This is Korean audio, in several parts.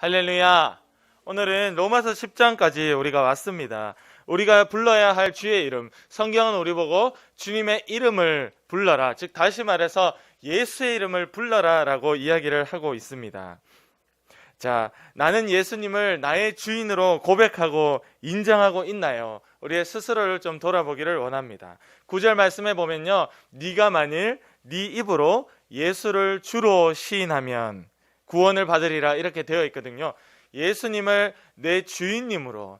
할렐루야. 오늘은 로마서 10장까지 우리가 왔습니다. 우리가 불러야 할 주의 이름, 성경은 우리 보고 주님의 이름을 불러라, 즉 다시 말해서 예수의 이름을 불러라 라고 이야기를 하고 있습니다. 자, 나는 예수님을 나의 주인으로 고백하고 인정하고 있나요? 우리의 스스로를 좀 돌아보기를 원합니다. 9절 말씀에 보면요, 네가 만일 네 입으로 예수를 주로 시인하면 구원을 받으리라 이렇게 되어 있거든요. 예수님을 내 주인님으로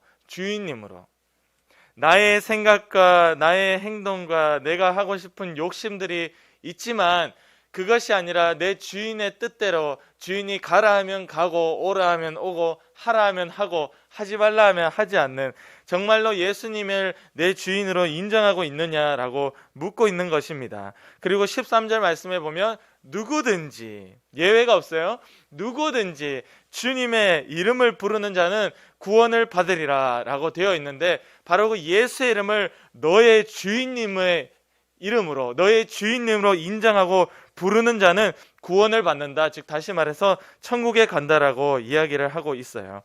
나의 생각과 나의 행동과 내가 하고 싶은 욕심들이 있지만 그것이 아니라 내 주인의 뜻대로, 주인이 가라 하면 가고 오라 하면 오고 하라 하면 하고 하지 말라 하면 하지 않는, 정말로 예수님을 내 주인으로 인정하고 있느냐라고 묻고 있는 것입니다. 그리고 13절 말씀에 보면 누구든지, 예외가 없어요, 누구든지 주님의 이름을 부르는 자는 구원을 받으리라 라고 되어 있는데, 바로 그 예수의 이름을 너의 주인님의 이름으로, 너의 주인님으로 인정하고 부르는 자는 구원을 받는다, 즉 다시 말해서 천국에 간다라고 이야기를 하고 있어요.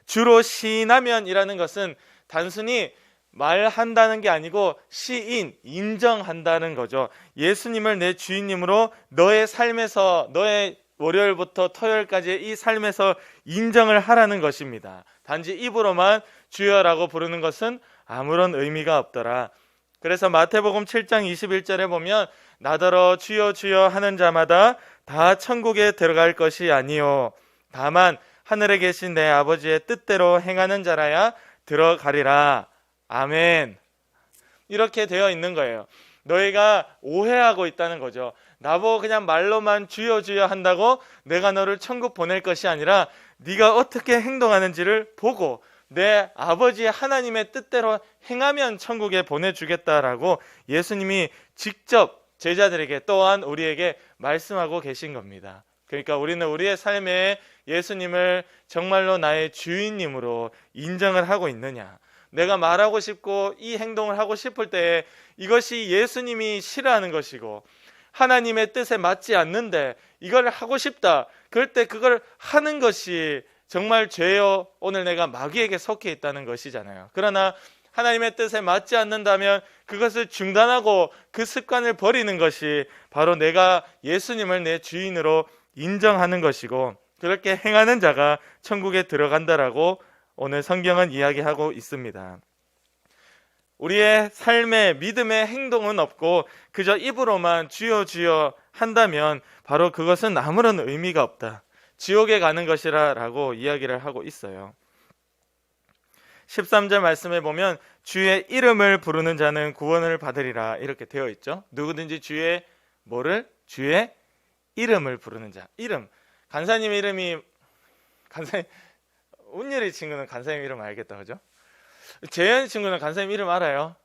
주로 시인하면이라는 것은 단순히 말한다는 게 아니고 시인, 인정한다는 거죠. 예수님을 내 주인님으로 너의 삶에서, 너의 월요일부터 토요일까지의 이 삶에서 인정을 하라는 것입니다. 단지 입으로만 주여라고 부르는 것은 아무런 의미가 없더라. 그래서 마태복음 7장 21절에 보면 나더러 주여 주여 하는 자마다 다 천국에 들어갈 것이 아니요 다만 하늘에 계신 내 아버지의 뜻대로 행하는 자라야 들어가리라. 아멘. 이렇게 되어 있는 거예요. 너희가 오해하고 있다는 거죠. 나보고 그냥 말로만 주여 주여 한다고 내가 너를 천국 보낼 것이 아니라 네가 어떻게 행동하는지를 보고 내 아버지 하나님의 뜻대로 행하면 천국에 보내주겠다라고 예수님이 직접 제자들에게, 또한 우리에게 말씀하고 계신 겁니다. 그러니까 우리는 우리의 삶에 예수님을 정말로 나의 주인님으로 인정을 하고 있느냐, 내가 말하고 싶고 이 행동을 하고 싶을 때 이것이 예수님이 싫어하는 것이고 하나님의 뜻에 맞지 않는데 이걸 하고 싶다, 그럴 때 그걸 하는 것이 정말 죄요, 오늘 내가 마귀에게 속해 있다는 것이잖아요. 그러나 하나님의 뜻에 맞지 않는다면 그것을 중단하고 그 습관을 버리는 것이 바로 내가 예수님을 내 주인으로 인정하는 것이고, 그렇게 행하는 자가 천국에 들어간다라고 오늘 성경은 이야기하고 있습니다. 우리의 삶에 믿음의 행동은 없고 그저 입으로만 주여 주여 한다면 바로 그것은 아무런 의미가 없다, 지옥에 가는 것이라 라고 이야기를 하고 있어요. 13절 말씀에 보면 주의 이름을 부르는 자는 구원을 받으리라 이렇게 되어 있죠. 누구든지 주의 뭐를? 주의 이름을 부르는 자. 이름. 간사님의 이름이, 간사님, 운율이 친구는 간사님 이름 알겠다, 그죠? 재현 친구는 간사님 이름 알아요?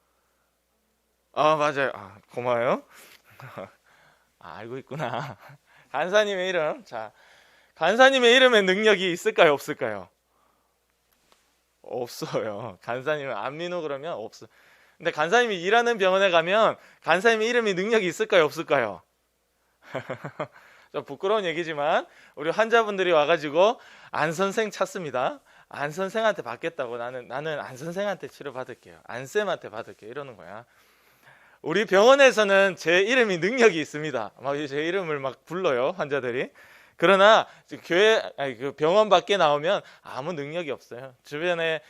아, 맞아요. 아, 고마워요. 아, 알고 있구나. 간사님의 이름. 자, 간사님의 이름에 능력이 있을까요, 없을까요? 없어요. 간사님은 안민호 그러면 없어. 근데 간사님이 일하는 병원에 가면 간사님의 이름이 능력이 있을까요, 없을까요? 좀 부끄러운 얘기지만 우리 환자분들이 와가지고 안 선생 찾습니다. 안 선생한테 받겠다고, 나는 안 선생한테 치료받을게요, 안 쌤한테 받을게요 이러는 거야. 우리 병원에서는 제 이름이 능력이 있습니다. 막 제 이름을 막 불러요, 환자들이. 그러나 그 병원 밖에 나오면 아무 능력이 없어요. 주변에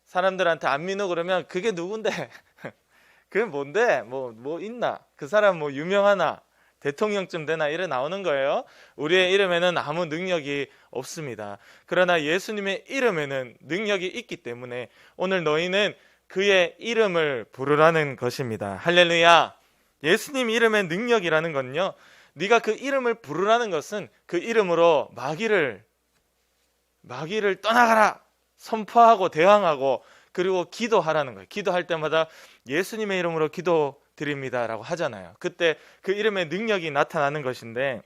사람들한테 안민호 그러면 그게 누군데? 그게 뭔데? 뭐 있나? 그 사람 뭐 유명하나? 대통령쯤 되나? 이래 나오는 거예요. 우리의 이름에는 아무 능력이 없습니다. 그러나 예수님의 이름에는 능력이 있기 때문에 오늘 너희는 그의 이름을 부르라는 것입니다. 할렐루야. 예수님 이름의 능력이라는 건요, 네가 그 이름을 부르라는 것은 그 이름으로 마귀를 떠나가라 선포하고 대항하고 그리고 기도하라는 거예요. 기도할 때마다 예수님의 이름으로 기도드립니다라고 하잖아요. 그때 그 이름의 능력이 나타나는 것인데,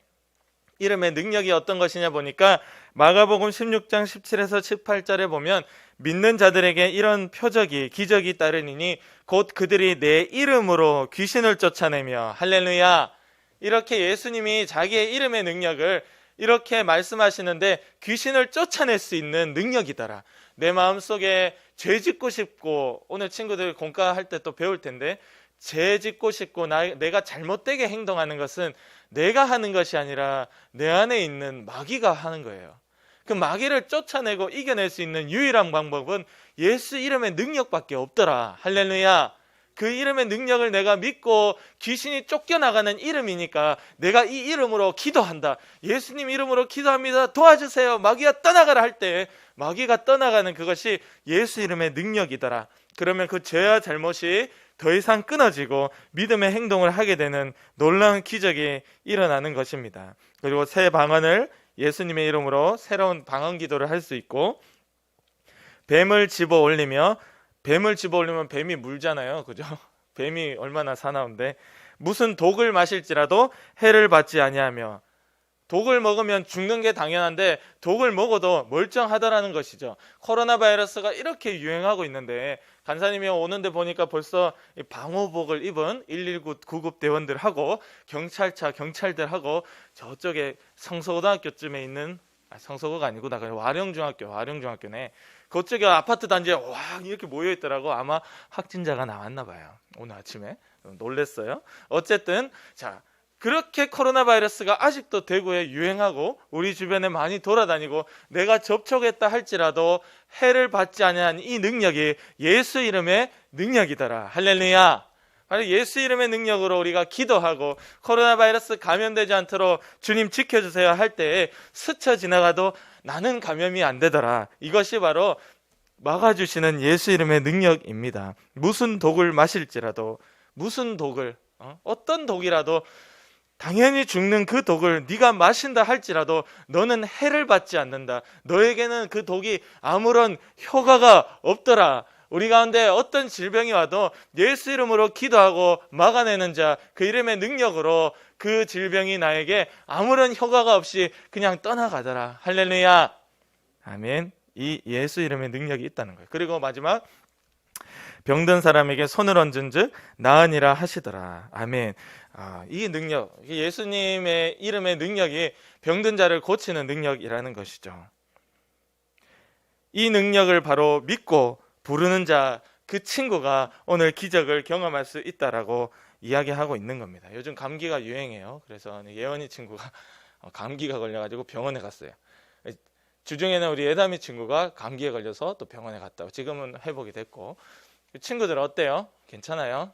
이름의 능력이 어떤 것이냐 보니까 마가복음 16장 17에서 18절에 보면 믿는 자들에게 이런 표적이, 기적이 따르니니 곧 그들이 내 이름으로 귀신을 쫓아내며, 할렐루야, 이렇게 예수님이 자기의 이름의 능력을 이렇게 말씀하시는데 귀신을 쫓아낼 수 있는 능력이더라. 내 마음속에 죄 짓고 싶고, 오늘 친구들 공과할 때 또 배울 텐데, 죄 짓고 싶고 내가 잘못되게 행동하는 것은 내가 하는 것이 아니라 내 안에 있는 마귀가 하는 거예요. 그 마귀를 쫓아내고 이겨낼 수 있는 유일한 방법은 예수 이름의 능력밖에 없더라. 할렐루야. 그 이름의 능력을 내가 믿고 귀신이 쫓겨나가는 이름이니까 내가 이 이름으로 기도한다. 예수님 이름으로 기도합니다. 도와주세요. 마귀가 떠나가라 할 때 마귀가 떠나가는 그것이 예수 이름의 능력이더라. 그러면 그 죄와 잘못이 더 이상 끊어지고 믿음의 행동을 하게 되는 놀라운 기적이 일어나는 것입니다. 그리고 새 방언을 예수님의 이름으로 새로운 방언 기도를 할 수 있고, 뱀을 집어 올리면 뱀이 물잖아요. 그죠? 뱀이 얼마나 사나운데, 무슨 독을 마실지라도 해를 받지 아니하며, 독을 먹으면 죽는 게 당연한데 독을 먹어도 멀쩡하다라는 것이죠. 코로나 바이러스가 이렇게 유행하고 있는데 간사님이 오는데 보니까 벌써 방호복을 입은 119 구급 대원들하고 경찰들하고 저쪽에 성서고등학교쯤에 있는, 성서고가 아니구나, 와령중학교네. 그쪽에 아파트 단지에 와 이렇게 모여 있더라고. 아마 확진자가 나왔나 봐요. 오늘 아침에 놀랬어요. 어쨌든 자, 그렇게 코로나 바이러스가 아직도 대구에 유행하고 우리 주변에 많이 돌아다니고 내가 접촉했다 할지라도 해를 받지 아니한 이 능력이 예수 이름의 능력이더라. 할렐루야. 바로 예수 이름의 능력으로 우리가 기도하고 코로나 바이러스 감염되지 않도록 주님 지켜주세요 할 때 스쳐 지나가도 나는 감염이 안 되더라. 이것이 바로 막아주시는 예수 이름의 능력입니다. 무슨 독을 마실지라도, 무슨 독을, 어떤 독이라도 당연히 죽는 그 독을 네가 마신다 할지라도 너는 해를 받지 않는다. 너에게는 그 독이 아무런 효과가 없더라. 우리 가운데 어떤 질병이 와도 예수 이름으로 기도하고 막아내는 자, 그 이름의 능력으로 그 질병이 나에게 아무런 효과가 없이 그냥 떠나가더라. 할렐루야. 아멘. 이 예수 이름의 능력이 있다는 거예요. 그리고 마지막, 병든 사람에게 손을 얹은 즉 나으니라 하시더라. 아멘. 이 능력, 예수님의 이름의 능력이 병든 자를 고치는 능력이라는 것이죠. 이 능력을 바로 믿고 부르는 자, 그 친구가 오늘 기적을 경험할 수 있다라고 이야기하고 있는 겁니다. 요즘 감기가 유행해요. 그래서 예원이 친구가 감기가 걸려가지고 병원에 갔어요. 주중에는 우리 예담이 친구가 감기에 걸려서 또 병원에 갔다고, 지금은 회복이 됐고. 친구들 어때요? 괜찮아요?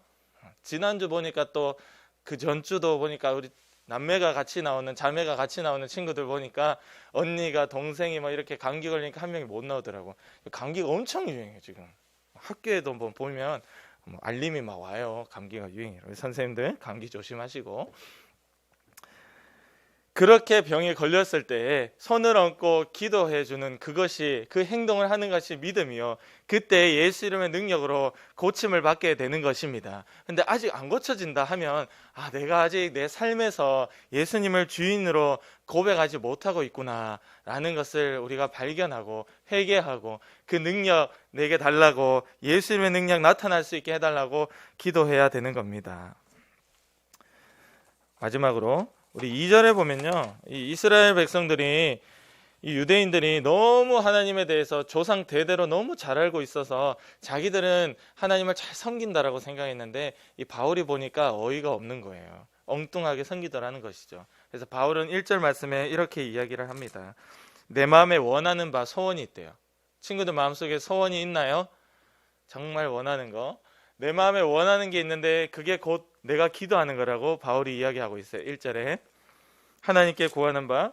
지난주 보니까 또 그 전주도 보니까 우리 남매가 같이 나오는, 자매가 같이 나오는 친구들 보니까 언니가 동생이 뭐 이렇게 감기 걸리니까 한 명이 못 나오더라고. 감기가 엄청 유행해요 지금. 학교에도 뭐 보면 알림이 막 와요. 감기가 유행해요. 선생님들 감기 조심하시고. 그렇게 병에 걸렸을 때 손을 얹고 기도해주는 그것이, 그 행동을 하는 것이 믿음이요. 그때 예수 이름의 능력으로 고침을 받게 되는 것입니다. 근데 아직 안 고쳐진다 하면 내가 아직 내 삶에서 예수님을 주인으로 고백하지 못하고 있구나 라는 것을 우리가 발견하고 회개하고 그 능력 내게 달라고, 예수 이름의 능력 나타날 수 있게 해달라고 기도해야 되는 겁니다. 마지막으로 우리 2절에 보면요, 이 이스라엘 백성들이, 이 유대인들이 너무 하나님에 대해서 조상 대대로 너무 잘 알고 있어서 자기들은 하나님을 잘 섬긴다라고 생각했는데 이 바울이 보니까 어이가 없는 거예요. 엉뚱하게 섬기더라는 것이죠. 그래서 바울은 1절 말씀에 이렇게 이야기를 합니다. 내 마음에 원하는 바, 소원이 있대요. 친구들 마음속에 소원이 있나요? 정말 원하는 거. 내 마음에 원하는 게 있는데 그게 곧 내가 기도하는 거라고 바울이 이야기하고 있어요. 1절에 하나님께 구하는 바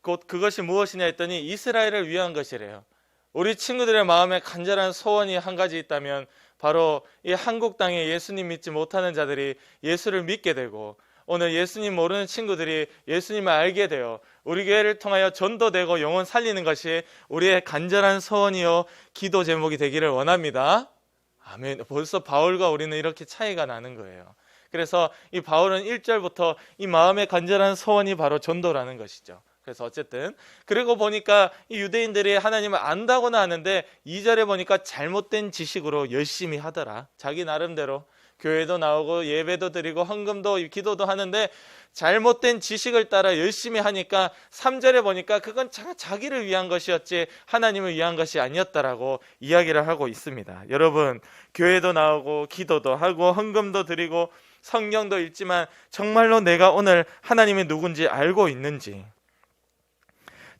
곧 그것이 무엇이냐 했더니 이스라엘을 위한 것이래요. 우리 친구들의 마음에 간절한 소원이 한 가지 있다면 바로 이 한국 땅에 예수님 믿지 못하는 자들이 예수를 믿게 되고, 오늘 예수님 모르는 친구들이 예수님을 알게 되어 우리 교회를 통하여 전도되고 영혼 살리는 것이 우리의 간절한 소원이요 기도 제목이 되기를 원합니다. 아멘. 벌써 바울과 우리는 이렇게 차이가 나는 거예요. 그래서 이 바울은 1절부터 이 마음의 간절한 소원이 바로 전도라는 것이죠. 그래서 어쨌든 그리고 보니까 이 유대인들이 하나님을 안다고는 하는데 2절에 보니까 잘못된 지식으로 열심히 하더라. 자기 나름대로 교회도 나오고 예배도 드리고 헌금도 기도도 하는데 잘못된 지식을 따라 열심히 하니까 3절에 보니까 그건 자기를 위한 것이었지 하나님을 위한 것이 아니었다라고 이야기를 하고 있습니다. 여러분, 교회도 나오고 기도도 하고 헌금도 드리고 성경도 읽지만 정말로 내가 오늘 하나님이 누군지 알고 있는지,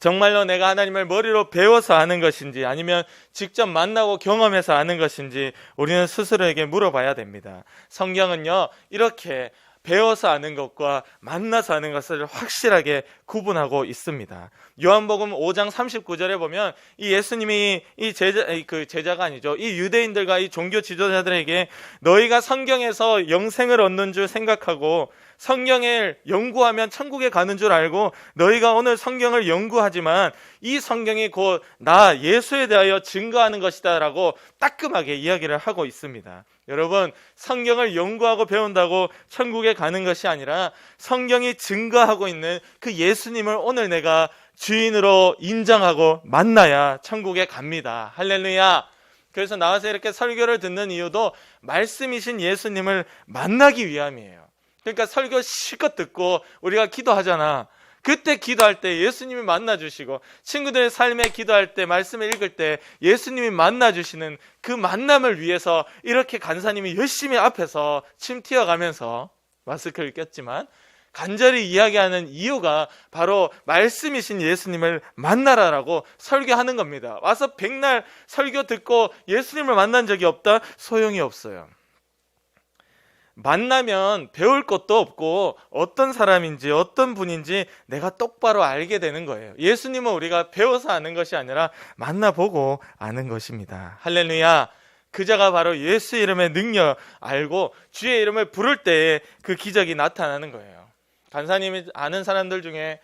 정말로 내가 하나님을 머리로 배워서 아는 것인지 아니면 직접 만나고 경험해서 아는 것인지 우리는 스스로에게 물어봐야 됩니다. 성경은요, 이렇게 배워서 아는 것과 만나서 아는 것을 확실하게 구분하고 있습니다. 요한복음 5장 39절에 보면 이 예수님이 이 제자가 아니죠. 이 유대인들과 이 종교 지도자들에게 너희가 성경에서 영생을 얻는 줄 생각하고 성경을 연구하면 천국에 가는 줄 알고 너희가 오늘 성경을 연구하지만 이 성경이 곧 나 예수에 대하여 증거하는 것이다 라고 따끔하게 이야기를 하고 있습니다. 여러분, 성경을 연구하고 배운다고 천국에 가는 것이 아니라 성경이 증거하고 있는 그 예수님을 오늘 내가 주인으로 인정하고 만나야 천국에 갑니다. 할렐루야. 그래서 나와서 이렇게 설교를 듣는 이유도 말씀이신 예수님을 만나기 위함이에요. 그러니까 설교 실컷 듣고 우리가 기도하잖아. 그때 기도할 때 예수님이 만나주시고 친구들의 삶에 기도할 때 말씀을 읽을 때 예수님이 만나주시는 그 만남을 위해서 이렇게 간사님이 열심히 앞에서 침 튀어가면서 마스크를 꼈지만 간절히 이야기하는 이유가 바로 말씀이신 예수님을 만나라라고 설교하는 겁니다. 와서 백날 설교 듣고 예수님을 만난 적이 없다? 소용이 없어요. 만나면 배울 것도 없고 어떤 사람인지 어떤 분인지 내가 똑바로 알게 되는 거예요. 예수님은 우리가 배워서 아는 것이 아니라 만나보고 아는 것입니다. 할렐루야. 그자가 바로 예수 이름의 능력 알고 주의 이름을 부를 때에 그 기적이 나타나는 거예요. 간사님이 아는 사람들 중에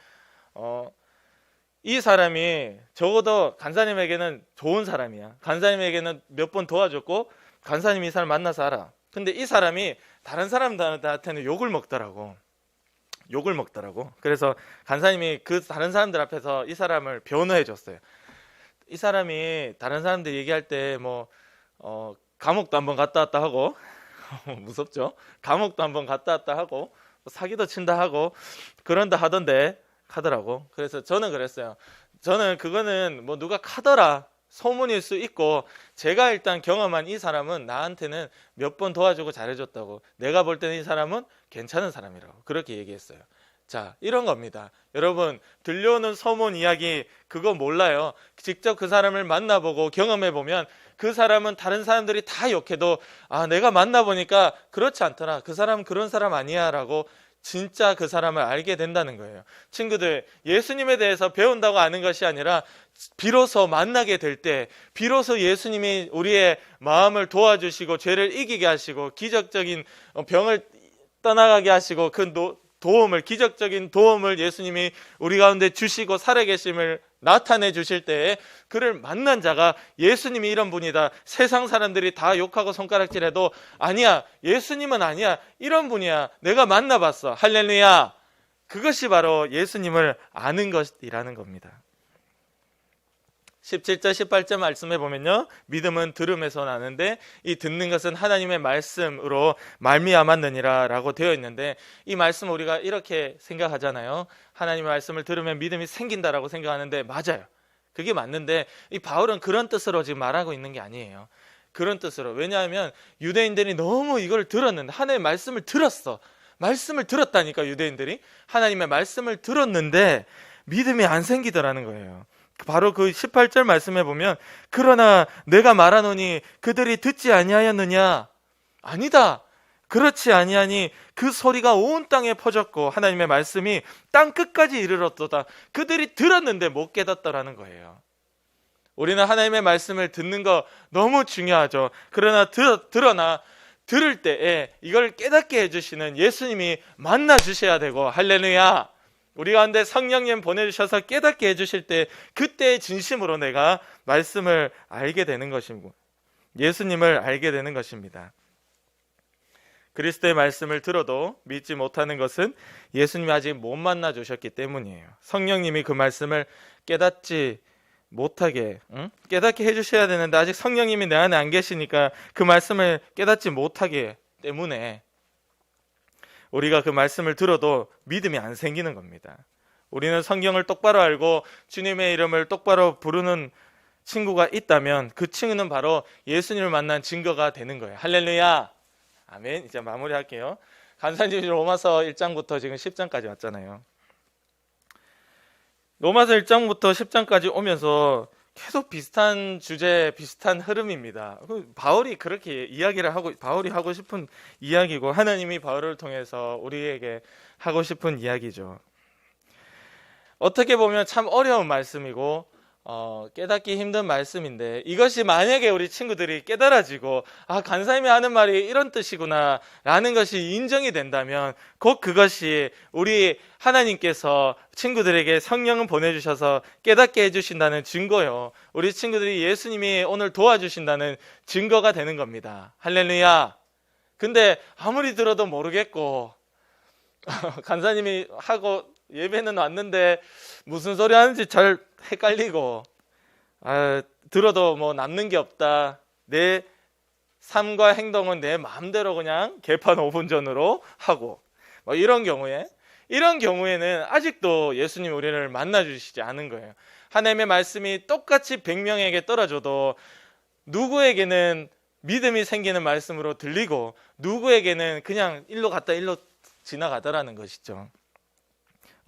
이 사람이 적어도 간사님에게는 좋은 사람이야. 간사님에게는 몇 번 도와줬고 간사님이 이 사람 만나서 알아. 근데 이 사람이 다른 사람들한테는 욕을 먹더라고. 그래서 간사님이 그 다른 사람들 앞에서 이 사람을 변호해 줬어요. 이 사람이 다른 사람들 얘기할 때 감옥도 한번 갔다 왔다 하고 무섭죠? 감옥도 한번 갔다 왔다 하고 사기도 친다 하고 그런다 하던데 하더라고. 그래서 저는 그랬어요. 저는 그거는 누가 카더라 소문일 수 있고 제가 일단 경험한 이 사람은 나한테는 몇 번 도와주고 잘해줬다고, 내가 볼 때는 이 사람은 괜찮은 사람이라고 그렇게 얘기했어요. 자, 이런 겁니다. 여러분, 들려오는 소문 이야기 그거 몰라요. 직접 그 사람을 만나보고 경험해보면 그 사람은 다른 사람들이 다 욕해도 내가 만나보니까 그렇지 않더라, 그 사람은 그런 사람 아니야 라고 진짜 그 사람을 알게 된다는 거예요. 친구들, 예수님에 대해서 배운다고 아는 것이 아니라 비로소 만나게 될 때 비로소 예수님이 우리의 마음을 도와주시고 죄를 이기게 하시고 기적적인 병을 떠나가게 하시고 그 기적적인 도움을 예수님이 우리 가운데 주시고 살아계심을 나타내 주실 때에 그를 만난 자가 예수님이 이런 분이다, 세상 사람들이 다 욕하고 손가락질해도 아니야, 예수님은 아니야, 이런 분이야, 내가 만나봤어. 할렐루야. 그것이 바로 예수님을 아는 것이라는 겁니다. 17절 18절 말씀해 보면요, 믿음은 들음에서 나는데 이 듣는 것은 하나님의 말씀으로 말미암았느니라 라고 되어 있는데, 이 말씀 우리가 이렇게 생각하잖아요. 하나님의 말씀을 들으면 믿음이 생긴다라고 생각하는데 맞아요. 그게 맞는데 이 바울은 그런 뜻으로 지금 말하고 있는 게 아니에요. 그런 뜻으로. 왜냐하면 유대인들이 너무 이걸 들었는데, 하나님의 말씀을 들었어. 말씀을 들었다니까. 유대인들이 하나님의 말씀을 들었는데 믿음이 안 생기더라는 거예요. 바로 그 18절 말씀해 보면 그러나 내가 말하노니 그들이 듣지 아니하였느냐? 아니다. 그렇지 아니하니 그 소리가 온 땅에 퍼졌고 하나님의 말씀이 땅 끝까지 이르렀도다. 그들이 들었는데 못 깨닫더라는 거예요. 우리는 하나님의 말씀을 듣는 거 너무 중요하죠. 그러나 들을 때에 이걸 깨닫게 해주시는 예수님이 만나 주셔야 되고, 할렐루야. 우리 가운데 성령님 보내주셔서 깨닫게 해주실 때 그때 진심으로 내가 말씀을 알게 되는 것이고 예수님을 알게 되는 것입니다. 그리스도의 말씀을 들어도 믿지 못하는 것은 예수님이 아직 못 만나 주셨기 때문이에요. 성령님이 그 말씀을 깨닫게 해주셔야 되는데 아직 성령님이 내 안에 안 계시니까 그 말씀을 깨닫지 못하기 때문에 우리가 그 말씀을 들어도 믿음이 안 생기는 겁니다. 우리는 성경을 똑바로 알고 주님의 이름을 똑바로 부르는 친구가 있다면 그 친구는 바로 예수님을 만난 증거가 되는 거예요. 할렐루야. 아멘. 이제 마무리할게요. 간사님 로마서 1장부터 지금 10장까지 왔잖아요. 로마서 1장부터 10장까지 오면서 계속 비슷한 주제, 비슷한 흐름입니다. 바울이 그렇게 이야기를 하고, 바울이 하고 싶은 이야기고 하나님이 바울을 통해서 우리에게 하고 싶은 이야기죠. 어떻게 보면 참 어려운 말씀이고 깨닫기 힘든 말씀인데, 이것이 만약에 우리 친구들이 깨달아지고 간사님이 하는 말이 이런 뜻이구나 라는 것이 인정이 된다면 곧 그것이 우리 하나님께서 친구들에게 성령을 보내주셔서 깨닫게 해주신다는 증거요, 우리 친구들이 예수님이 오늘 도와주신다는 증거가 되는 겁니다. 할렐루야. 근데 아무리 들어도 모르겠고 간사님이 하고 예배는 왔는데 무슨 소리 하는지 잘 헷갈리고 들어도 뭐 남는 게 없다, 내 삶과 행동은 내 마음대로 그냥 개판 5분 전으로 하고 이런 경우에는 아직도 예수님 우리를 만나주시지 않은 거예요. 하나님의 말씀이 똑같이 100명에게 떨어져도 누구에게는 믿음이 생기는 말씀으로 들리고 누구에게는 그냥 일로 갔다 일로 지나가더라는 것이죠.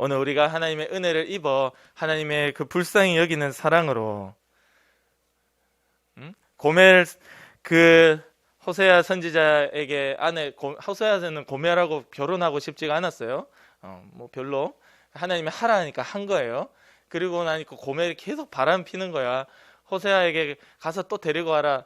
오늘 우리가 하나님의 은혜를 입어 하나님의 그 불쌍히 여기는 사랑으로 고멜 그 호세아 선지자에게 호세아는 고멜하고 결혼하고 싶지가 않았어요. 뭐 별로 하나님이 하라니까 한 거예요. 그리고 나니까 고멜이 계속 바람 피는 거야. 호세아에게 가서 또 데리고 와라.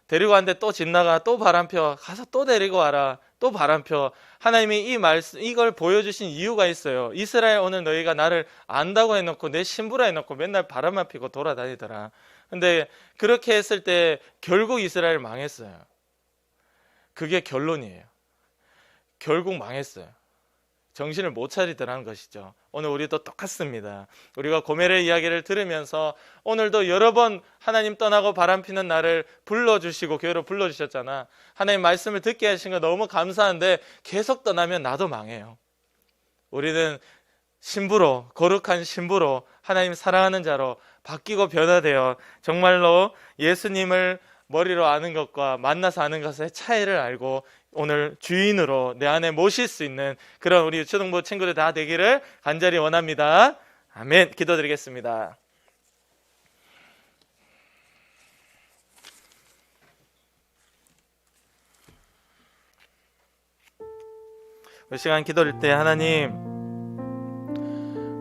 데리고 왔는데 또 집 나가, 또 바람 펴. 가서 또 데리고 와라. 또 바람 펴. 하나님이 이걸 보여주신 이유가 있어요. 이스라엘 오늘 너희가 나를 안다고 해놓고 내 신부라 해놓고 맨날 바람만 피고 돌아다니더라. 근데 그렇게 했을 때 결국 이스라엘 망했어요. 그게 결론이에요. 결국 망했어요. 정신을 못 차리더라는 것이죠. 오늘 우리도 똑같습니다. 우리가 고멜의 이야기를 들으면서 오늘도 여러 번 하나님 떠나고 바람피는 나를 불러주시고 교회로 불러주셨잖아. 하나님 말씀을 듣게 하신 거 너무 감사한데 계속 떠나면 나도 망해요. 우리는 신부로, 거룩한 신부로 하나님 사랑하는 자로 바뀌고 변화되어 정말로 예수님을 머리로 아는 것과 만나서 아는 것의 차이를 알고 오늘 주인으로 내 안에 모실 수 있는 그런 우리 유초등부 친구들 다 되기를 간절히 원합니다. 아멘. 기도드리겠습니다. 이 시간 기도할 때 하나님,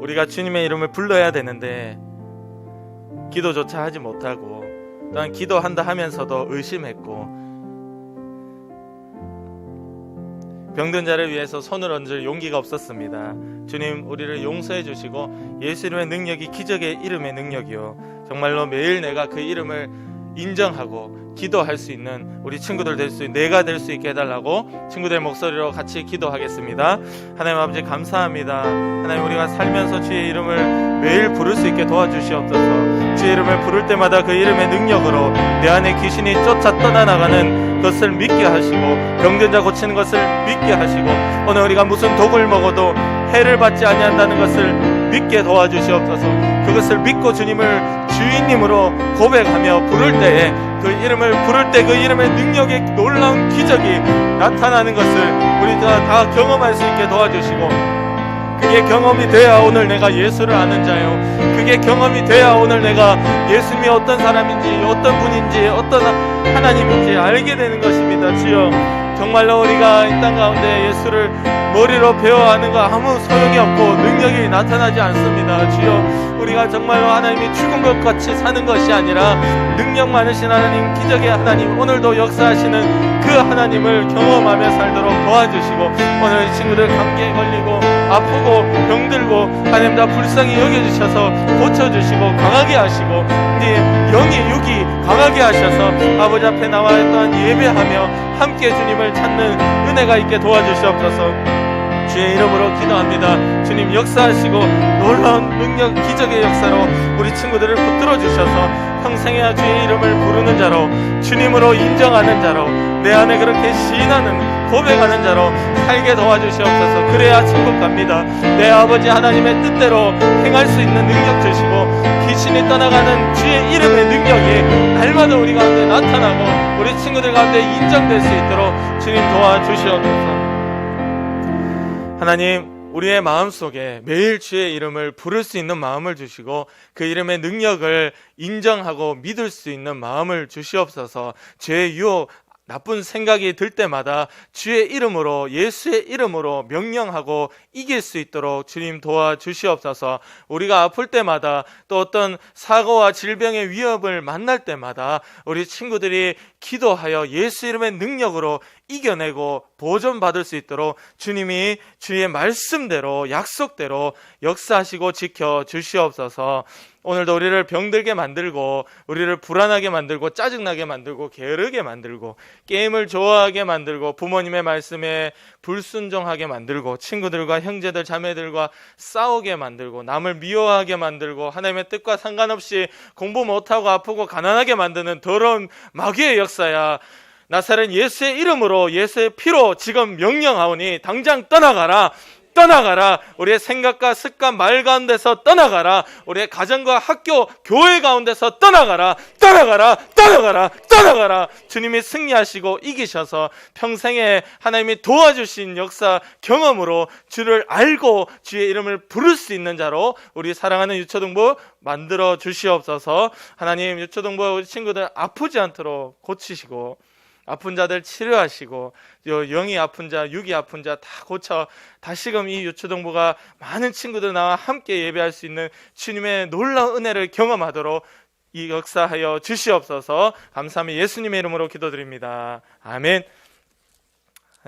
우리가 주님의 이름을 불러야 되는데 기도조차 하지 못하고 또한 기도한다 하면서도 의심했고 병든 자를 위해서 손을 얹을 용기가 없었습니다. 주님, 우리를 용서해 주시고 예수 이름의 능력이 기적의 이름의 능력이요, 정말로 매일 내가 그 이름을 인정하고 기도할 수 있는 우리 친구들 내가 될 수 있게 해달라고 친구들 목소리로 같이 기도하겠습니다. 하나님 아버지 감사합니다. 하나님, 우리가 살면서 주의 이름을 매일 부를 수 있게 도와주시옵소서. 주의 이름을 부를 때마다 그 이름의 능력으로 내 안에 귀신이 쫓아 떠나나가는 것을 믿게 하시고 병든 자 고치는 것을 믿게 하시고 오늘 우리가 무슨 독을 먹어도 해를 받지 아니한다는 것을 믿게 도와주시옵소서. 그것을 믿고 주님을 주인님으로 고백하며 부를 때에 그 이름을 부를 때 그 이름의 능력의 놀라운 기적이 나타나는 것을 우리가 다 경험할 수 있게 도와주시고, 그게 경험이 돼야 오늘 내가 예수를 아는 자요, 그게 경험이 돼야 오늘 내가 예수님이 어떤 사람인지 어떤 분인지 어떤 하나님인지 알게 되는 것입니다. 주여, 정말로 우리가 이 땅 가운데 예수를 머리로 배워하는 거 아무 소용이 없고 능력이 나타나지 않습니다. 주여, 우리가 정말로 하나님이 죽은 것 같이 사는 것이 아니라 능력 많으신 하나님, 기적의 하나님, 오늘도 역사하시는 그 하나님을 경험하며 살도록 도와주시고 오늘 이 친구들 감기에 걸리고 아프고 병들고 하나님 다 불쌍히 여겨주셔서 고쳐주시고 강하게 하시고 네 영의 육이 강하게 하셔서 아버지 앞에 나와 또한 예배하며 함께 주님을 찾는 은혜가 있게 도와주시옵소서. 주의 이름으로 기도합니다. 주님 역사하시고 놀라운 능력 기적의 역사로 우리 친구들을 붙들어 주셔서 평생에 주의 이름을 부르는 자로, 주님으로 인정하는 자로, 내 안에 그렇게 시인하는 고백하는 자로 살게 도와주시옵소서. 그래야 천국 갑니다. 내 아버지 하나님의 뜻대로 행할 수 있는 능력 주시고, 귀신이 떠나가는 주의 이름의 능력이 날마다 우리 가운데 나타나고 우리 친구들 가운데 인정될 수 있도록 주님 도와주시옵소서. 하나님, 우리의 마음속에 매일 주의 이름을 부를 수 있는 마음을 주시고, 그 이름의 능력을 인정하고 믿을 수 있는 마음을 주시옵소서. 죄의 유혹, 나쁜 생각이 들 때마다 주의 이름으로, 예수의 이름으로 명령하고 이길 수 있도록 주님 도와주시옵소서. 우리가 아플 때마다, 또 어떤 사고와 질병의 위협을 만날 때마다 우리 친구들이 기도하여 예수 이름의 능력으로 이겨내고 보존받을 수 있도록 주님이 주의 말씀대로, 약속대로 역사하시고 지켜주시옵소서. 오늘도 우리를 병들게 만들고, 우리를 불안하게 만들고, 짜증나게 만들고, 게으르게 만들고, 게임을 좋아하게 만들고, 부모님의 말씀에 불순종하게 만들고, 친구들과 형제들 자매들과 싸우게 만들고, 남을 미워하게 만들고, 하나님의 뜻과 상관없이 공부 못하고 아프고 가난하게 만드는 더러운 마귀의 역사야. 나사렛 예수의 이름으로, 예수의 피로 지금 명령하오니 당장 떠나가라. 떠나가라. 우리의 생각과 습관, 말 가운데서 떠나가라. 우리의 가정과 학교, 교회 가운데서 떠나가라. 떠나가라. 떠나가라. 떠나가라. 주님이 승리하시고 이기셔서 평생에 하나님이 도와주신 역사 경험으로 주를 알고 주의 이름을 부를 수 있는 자로 우리 사랑하는 유초등부 만들어 주시옵소서. 하나님, 유초등부 우리 친구들 아프지 않도록 고치시고, 아픈 자들 치료하시고, 영이 아픈 자, 육이 아픈 자 다 고쳐 다시금 이 유초등부가 많은 친구들 나와 함께 예배할 수 있는 주님의 놀라운 은혜를 경험하도록 이 역사하여 주시옵소서. 감사하며 예수님의 이름으로 기도드립니다. 아멘.